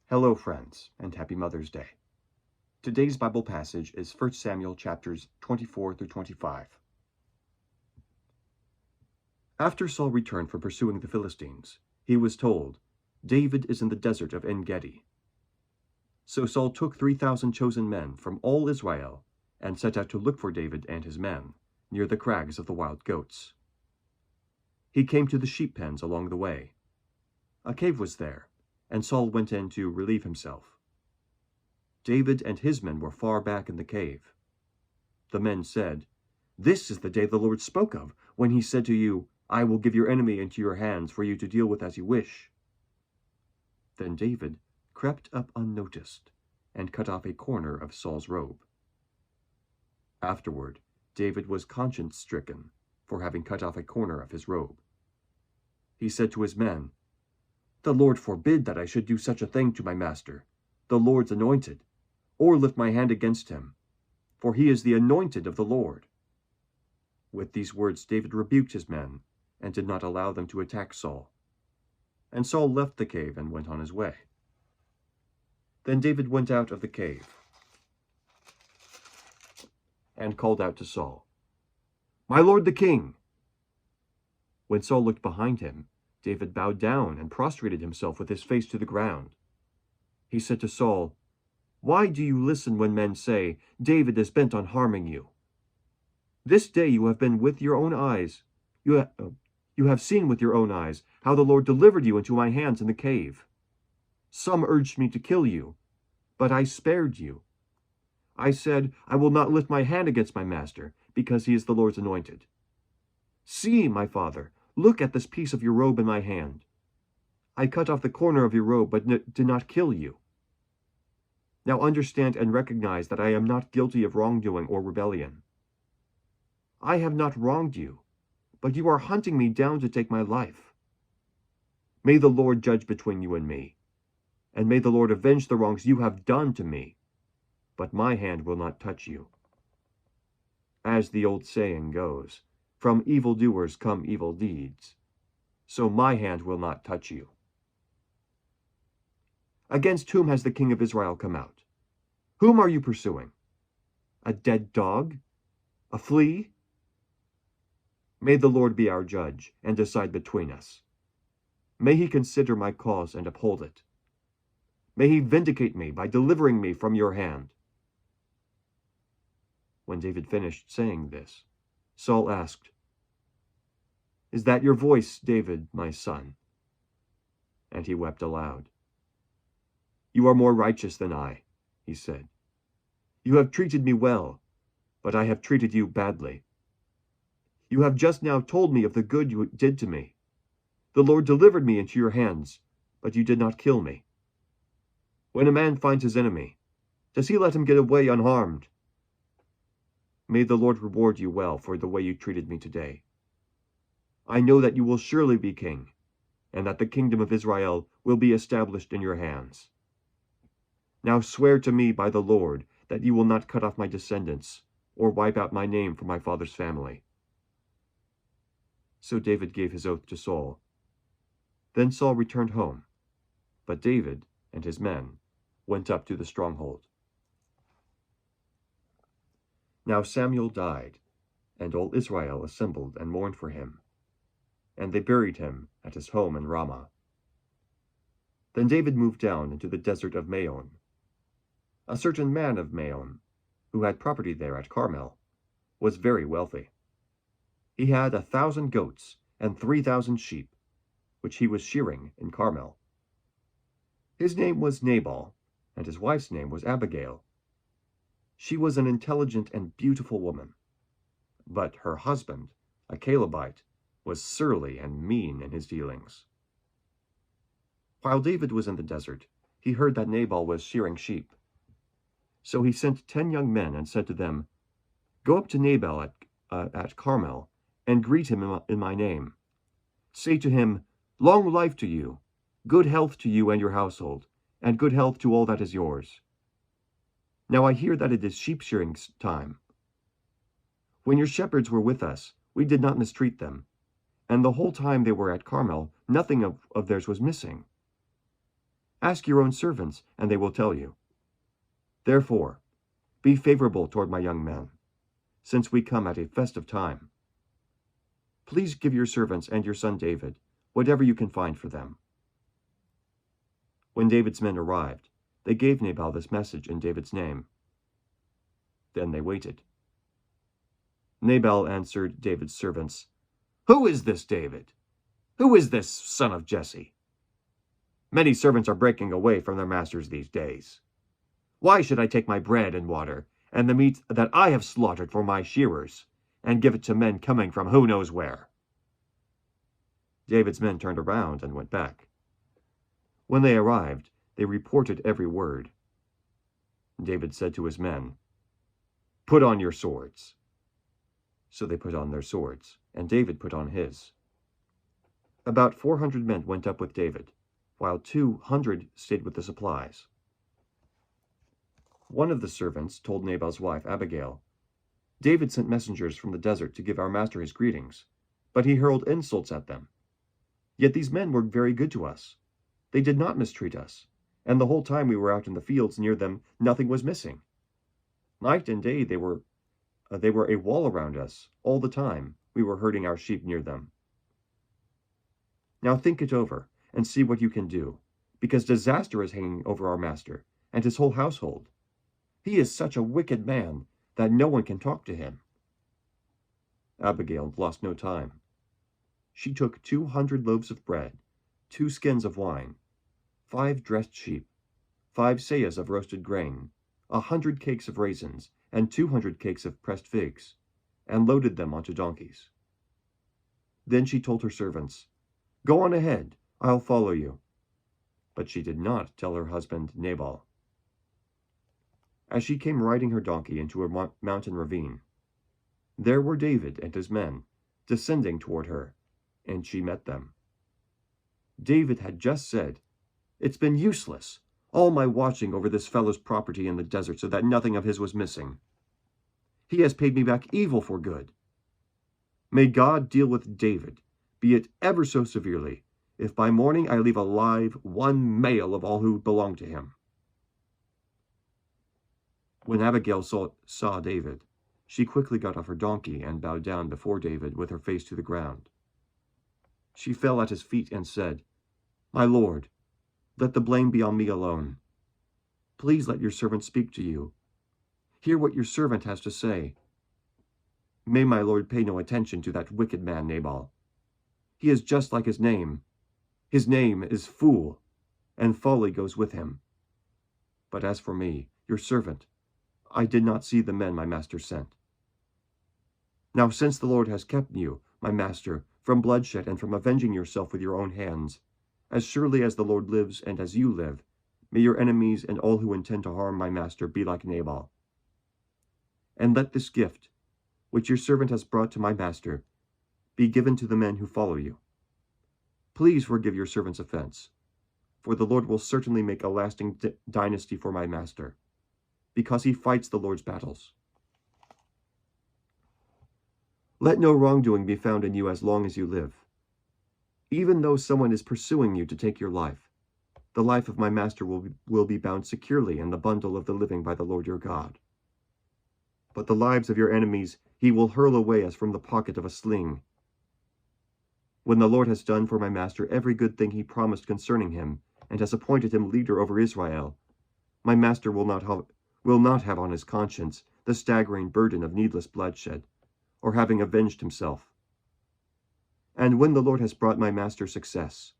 Hello, friends, and happy Mother's Day. Today's Bible passage is 1 Samuel chapters 24 through 25. After Saul returned from pursuing the Philistines, he was told, "David is in the desert of En-Gedi." So Saul took 3,000 chosen men from all Israel and set out to look for David and his men near the crags of the wild goats. He came to the sheep pens along the way. A cave was there, and Saul went in to relieve himself. David and his men were far back in the cave. The men said, "This is the day the Lord spoke of, when he said to you, 'I will give your enemy into your hands for you to deal with as you wish.'" Then David crept up unnoticed and cut off a corner of Saul's robe. Afterward, David was conscience-stricken for having cut off a corner of his robe. He said to his men, "The Lord forbid that I should do such a thing to my master, the Lord's anointed, or lift my hand against him, for he is the anointed of the Lord." With these words David rebuked his men, and did not allow them to attack Saul. And Saul left the cave and went on his way. Then David went out of the cave and called out to Saul, "My lord the king!" When Saul looked behind him, David bowed down and prostrated himself with his face to the ground. He said to Saul, "Why do you listen when men say, 'David is bent on harming you'? This day you have been with your own eyes. You have seen with your own eyes how the Lord delivered you into my hands in the cave. Some urged me to kill you, but I spared you. I said, 'I will not lift my hand against my master, because he is the Lord's anointed.' See, my father, look at this piece of your robe in my hand. I cut off the corner of your robe, but did not kill you. Now understand and recognize that I am not guilty of wrongdoing or rebellion. I have not wronged you, but you are hunting me down to take my life. May the Lord judge between you and me, and may the Lord avenge the wrongs you have done to me, but my hand will not touch you. As the old saying goes, 'From evildoers come evil deeds,' so my hand will not touch you." Against whom has the king of Israel come out? Whom are you pursuing? A dead dog? A flea? May the Lord be our judge, and decide between us. May he consider my cause and uphold it. May he vindicate me by delivering me from your hand." When David finished saying this, Saul asked, "Is that your voice, David, my son?" And he wept aloud. "You are more righteous than I," he said. "You have treated me well, but I have treated you badly. You have just now told me of the good you did to me. The Lord delivered me into your hands, but you did not kill me. When a man finds his enemy, does he let him get away unharmed? May the Lord reward you well for the way you treated me today. I know that you will surely be king, and that the kingdom of Israel will be established in your hands. Now swear to me by the Lord that you will not cut off my descendants, or wipe out my name from my father's family." So David gave his oath to Saul. Then Saul returned home, but David and his men went up to the stronghold. Now Samuel died, and all Israel assembled and mourned for him, and they buried him at his home in Ramah. Then David moved down into the desert of Maon. A certain man of Maon, who had property there at Carmel, was very wealthy. He had 1,000 goats and 3,000 sheep, which he was shearing in Carmel. His name was Nabal, and his wife's name was Abigail. She was an intelligent and beautiful woman, but her husband, a Calebite, was surly and mean in his dealings. While David was in the desert, he heard that Nabal was shearing sheep. So he sent 10 young men and said to them, "Go up to Nabal at Carmel and greet him in my name. Say to him, 'Long life to you, good health to you and your household, and good health to all that is yours.' Now I hear that it is sheep shearing time. When your shepherds were with us, we did not mistreat them, and the whole time they were at Carmel, nothing of theirs was missing. Ask your own servants, and they will tell you. Therefore, be favorable toward my young men, since we come at a festive time. Please give your servants and your son David whatever you can find for them." When David's men arrived, they gave Nabal this message in David's name. Then they waited. Nabal answered David's servants, "Who is this David? Who is this son of Jesse? Many servants are breaking away from their masters these days. Why should I take my bread and water, and the meat that I have slaughtered for my shearers, and give it to men coming from who knows where?" David's men turned around and went back. When they arrived, they reported every word. David said to his men, "Put on your swords." So they put on their swords, and David put on his. About 400 men went up with David, while 200 stayed with the supplies. One of the servants told Nabal's wife, Abigail, "David sent messengers from the desert to give our master his greetings, but he hurled insults at them. Yet these men were very good to us. They did not mistreat us, and the whole time we were out in the fields near them, nothing was missing. Night and day they were a wall around us. All the time we were herding our sheep near them. Now think it over and see what you can do, because disaster is hanging over our master and his whole household. He is such a wicked man that no one can talk to him." Abigail lost no time. She took 200 loaves of bread, 2 skins of wine, 5 dressed sheep, 5 seahs of roasted grain, 100 cakes of raisins, and 200 cakes of pressed figs, and loaded them onto donkeys. Then she told her servants, "Go on ahead, I'll follow you." But she did not tell her husband Nabal. As she came riding her donkey into a mountain ravine, there were David and his men descending toward her, and she met them. David had just said, "It's been useless, all my watching over this fellow's property in the desert so that nothing of his was missing. He has paid me back evil for good. May God deal with David, be it ever so severely, if by morning I leave alive 1 male of all who belong to him." When Abigail saw David, she quickly got off her donkey and bowed down before David with her face to the ground. She fell at his feet and said, "My lord, let the blame be on me alone. Please let your servant speak to you. Hear what your servant has to say. May my lord pay no attention to that wicked man Nabal. He is just like his name. His name is Fool, and folly goes with him. But as for me, your servant, I did not see the men my master sent. Now since the Lord has kept you, my master, from bloodshed and from avenging yourself with your own hands, as surely as the Lord lives and as you live, may your enemies and all who intend to harm my master be like Nabal. And let this gift, which your servant has brought to my master, be given to the men who follow you. Please forgive your servant's offense, for the Lord will certainly make a lasting dynasty for my master, because he fights the Lord's battles. Let no wrongdoing be found in you as long as you live. Even though someone is pursuing you to take your life, the life of my master will be bound securely in the bundle of the living by the Lord your God. But the lives of your enemies he will hurl away as from the pocket of a sling. When the Lord has done for my master every good thing he promised concerning him, and has appointed him leader over Israel, my master will not have on his conscience the staggering burden of needless bloodshed, or having avenged himself. And when the Lord has brought my master success,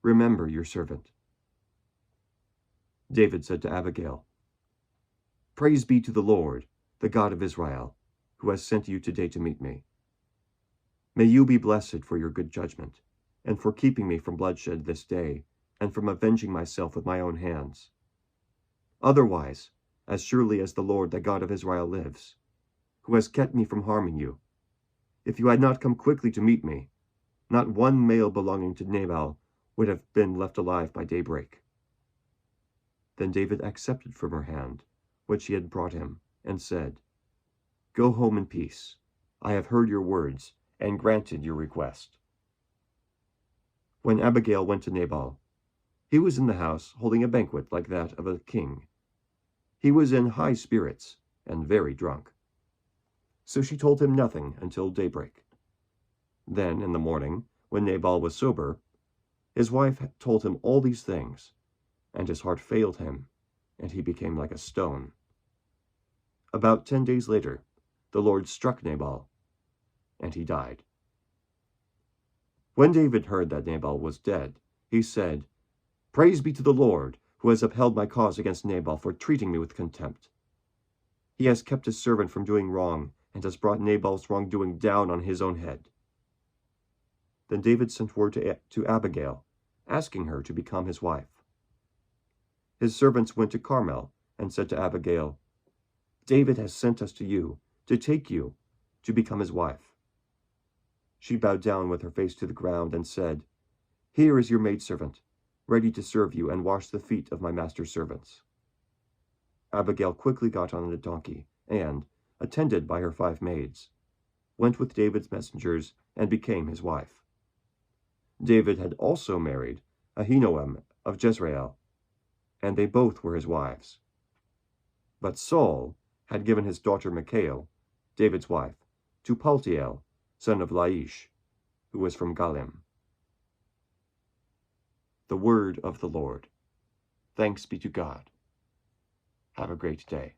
remember your servant." David said to Abigail, "Praise be to the Lord, the God of Israel, who has sent you today to meet me. May you be blessed for your good judgment, and for keeping me from bloodshed this day, and from avenging myself with my own hands. Otherwise, as surely as the Lord, the God of Israel, lives, who has kept me from harming you, if you had not come quickly to meet me, not 1 male belonging to Nabal would have been left alive by daybreak." Then David accepted from her hand what she had brought him, and said, "Go home in peace. I have heard your words, and granted your request." When Abigail went to Nabal, He was in the house holding a banquet like that of a king. He was in high spirits and very drunk. So she told him nothing until daybreak. Then, in the morning, when Nabal was sober, his wife told him all these things, and his heart failed him, and he became like a stone. About 10 days later, the Lord struck Nabal, and he died. When David heard that Nabal was dead, he said, "Praise be to the Lord, who has upheld my cause against Nabal for treating me with contempt. He has kept his servant from doing wrong, and has brought Nabal's wrongdoing down on his own head." Then David sent word to Abigail, asking her to become his wife. His servants went to Carmel and said to Abigail, "David has sent us to you, to take you, to become his wife." She bowed down with her face to the ground and said, "Here is your maidservant, ready to serve you and wash the feet of my master's servants." Abigail quickly got on a donkey and, attended by her 5 maids, went with David's messengers and became his wife. David had also married Ahinoam of Jezreel, and they both were his wives. But Saul had given his daughter Michal, David's wife, to Paltiel, son of Laish, who was from Galim. The word of the Lord. Thanks be to God. Have a great day.